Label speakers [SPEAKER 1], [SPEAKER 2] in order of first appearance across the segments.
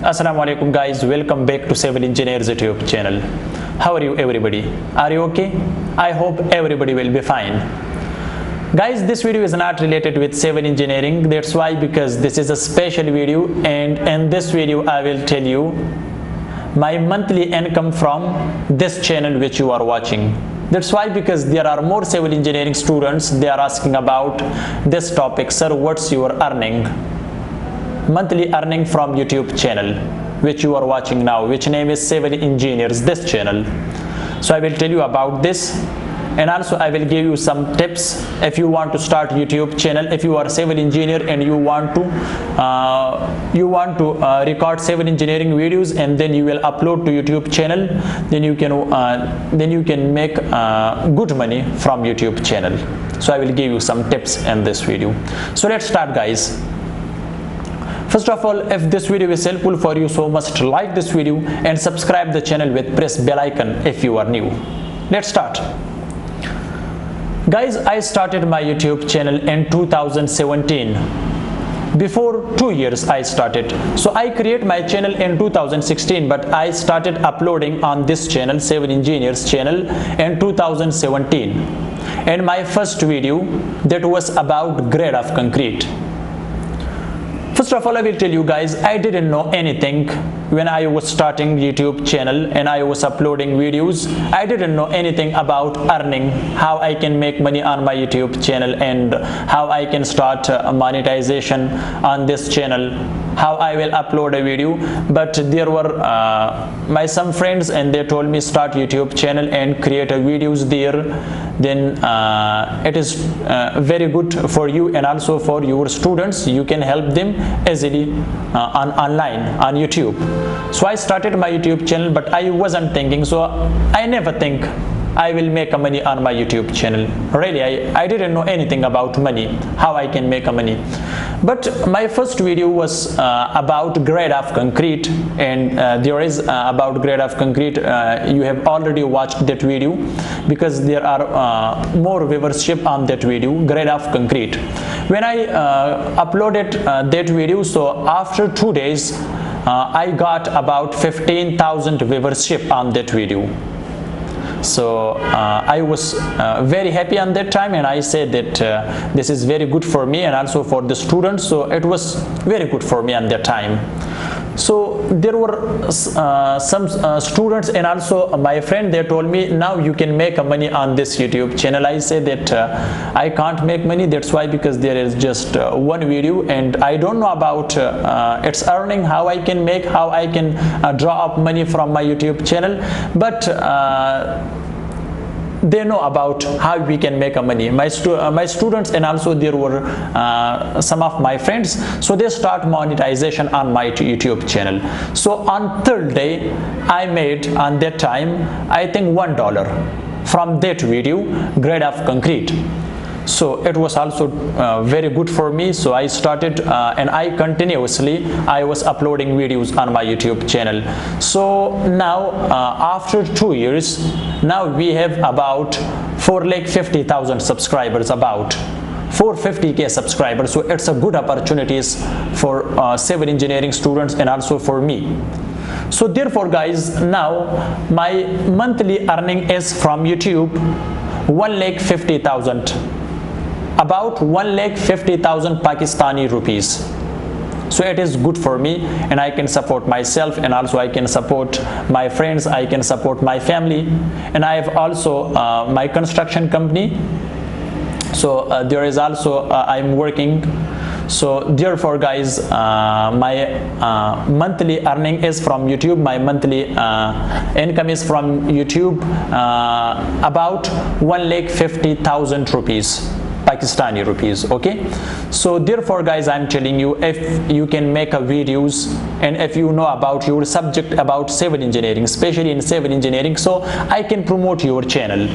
[SPEAKER 1] Assalamu alaikum guys, welcome back to Civil Engineers YouTube channel. How are you everybody? Are you okay? I hope everybody will be fine. Guys, this video is not related with civil engineering. That's why, because this is a special video, and in this video I will tell you my monthly income from this channel which you are watching. That's why, because there are more civil engineering students, they are asking about this topic. Sir, what's your earning? Monthly earning from YouTube channel which you are watching now, which name is Civil Engineers, this channel. So I will tell you about this, and also I will give you some tips if you want to start YouTube channel. If you are a civil engineer and you want to record civil engineering videos and then you will upload to YouTube channel, then you can make good money from YouTube channel. So I will give you some tips in this video. So let's start, guys. First of all, if this video is helpful for you, so must like this video and subscribe the channel with press bell icon if you are new. Let's start. Guys, I started my YouTube channel in 2017. Before 2 years I started. So I create my channel in 2016, but I started uploading on this channel, Civil Engineers channel, in 2017. And my first video, that was about grade of concrete. First of all, I will tell you guys, I didn't know anything when I was starting YouTube channel and I was uploading videos. I didn't know anything about earning, how I can make money on my YouTube channel, and how I can start monetization on this channel, how I will upload a video. But there were my some friends, and they told me start YouTube channel and create a videos there, then it is very good for you and also for your students. You can help them easily online on YouTube. So I started my YouTube channel, but I wasn't thinking, so I never think I will make a money on my YouTube channel. Really, I didn't know anything about money, how I can make a money. But my first video was about grade of concrete, and there is about grade of concrete. You have already watched that video, because there are more viewership on that video, grade of concrete. When I uploaded that video, so after 2 days I got about 15,000 viewership on that video. So I was very happy on that time, and I said that this is very good for me and also for the students. So it was very good for me on that time. So there were some students and also my friend, they told me, now you can make money on this YouTube channel. I said that I can't make money. That's why, because there is just one video and I don't know about its earning, how I can make, how I can draw up money from my YouTube channel. But they know about how we can make a money. My students, and also there were some of my friends, so they start monetization on my YouTube channel. So on third day I made on that time, I think $1 from that video, grade of concrete. So it was also very good for me. So I started and I was uploading videos on my YouTube channel. So now after 2 years, now we have about 450,000 subscribers, about 450k subscribers. So it's a good opportunities for civil engineering students and also for me. So therefore, guys, now my monthly earning is from YouTube 1,50,000. About 1,50,000 Pakistani rupees. So it is good for me, and I can support myself, and also I can support my friends, I can support my family, and I have also my construction company. So there is also I'm working. So therefore, guys, my monthly earning is from YouTube. My monthly income is from YouTube about 1,50,000 rupees. Pakistani rupees. Okay, so therefore, guys, I'm telling you, if you can make a videos and if you know about your subject about civil engineering, especially in civil engineering, so I can promote your channel.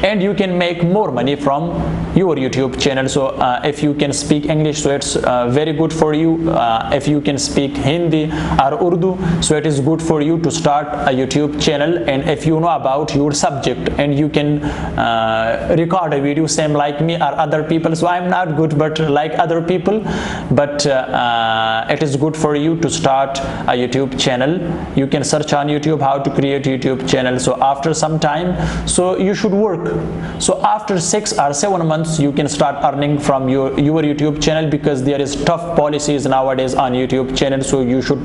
[SPEAKER 1] and you can make more money from your YouTube channel. So if you can speak English, so it's very good for you. If you can speak Hindi or Urdu, so it is good for you to start a YouTube channel. And if you know about your subject and you can record a video same like me or other people, so I'm not good but like other people, but it is good for you to start a YouTube channel. You can search on YouTube how to create YouTube channel. So after some time, so you should work. So after 6 or 7 months you can start earning from your YouTube channel, because there is tough policies nowadays on YouTube channel. So you should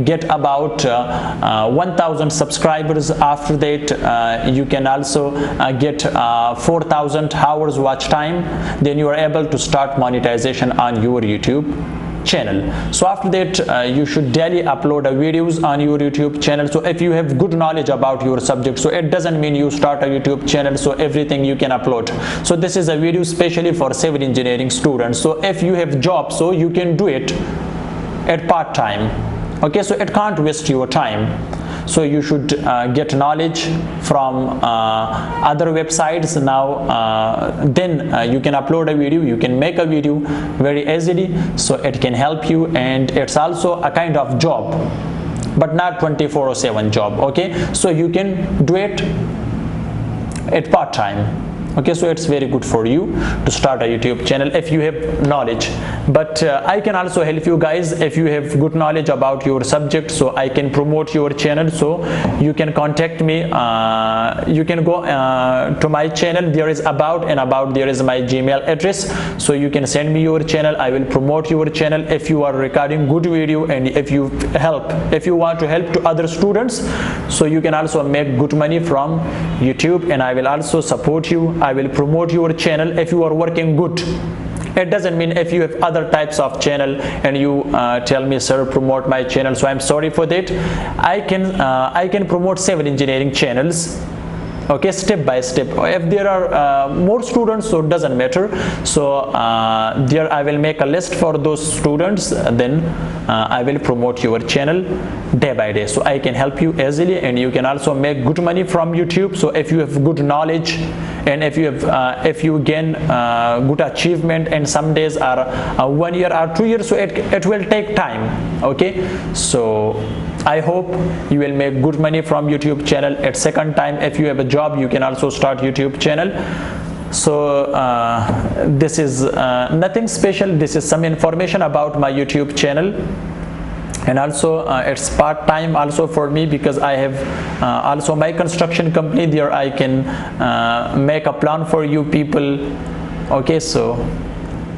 [SPEAKER 1] get about 1000 subscribers. After that you can also get 4000 hours watch time. Then you are able to start monetization on your YouTube channel. So after that you should daily upload videos on your YouTube channel. So if you have good knowledge about your subject, so it doesn't mean you start a YouTube channel so everything you can upload. So this is a video specially for civil engineering students. So if you have job, so you can do it at part time. Okay, so it can't waste your time. So you should get knowledge from other websites now. Then you can upload a video, you can make a video very easily. So it can help you, and it's also a kind of job, but not 24/7 job. Okay, so you can do it at part time. Okay, so it's very good for you to start a YouTube channel if you have knowledge. But I can also help you guys if you have good knowledge about your subject. So I can promote your channel. So you can contact me. You can go to my channel. There is about, and about there is my Gmail address. So you can send me your channel. I will promote your channel. If you are recording good video, and if you want to help to other students, so you can also make good money from YouTube, and I will also support you. I will promote your channel if you are working good. It doesn't mean if you have other types of channel and you tell me, sir, promote my channel, so I'm sorry for that. I can promote civil engineering channels, okay, step by step. If there are more students, so it doesn't matter. So there I will make a list for those students, then I will promote your channel day by day. So I can help you easily, and you can also make good money from YouTube. So if you have good knowledge, and if you gain good achievement, and some days are 1 year or 2 years, so it will take time. Okay, so I hope you will make good money from YouTube channel. At second time, if you have a job, you can also start YouTube channel. So this is nothing special. This is some information about my YouTube channel. And also it's part-time also for me, because I have also my construction company. There I can make a plan for you people. Okay, so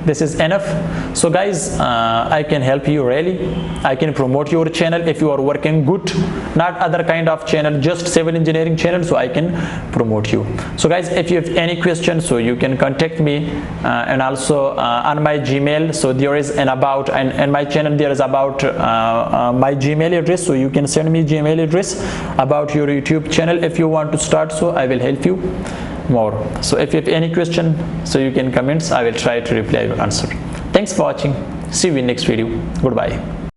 [SPEAKER 1] this is enough. So guys, I can help you really. I can promote your channel if you are working good, not other kind of channel, just civil engineering channel. So I can promote you. So guys, if you have any questions, so you can contact me, and also on my Gmail. So there is an about, and my channel there is about my Gmail address. So you can send me Gmail address about your YouTube channel if you want to start. So I will help you more. So if you have any question, so you can comments. I will try to reply or answer. Thanks for watching. See you in next video. Goodbye.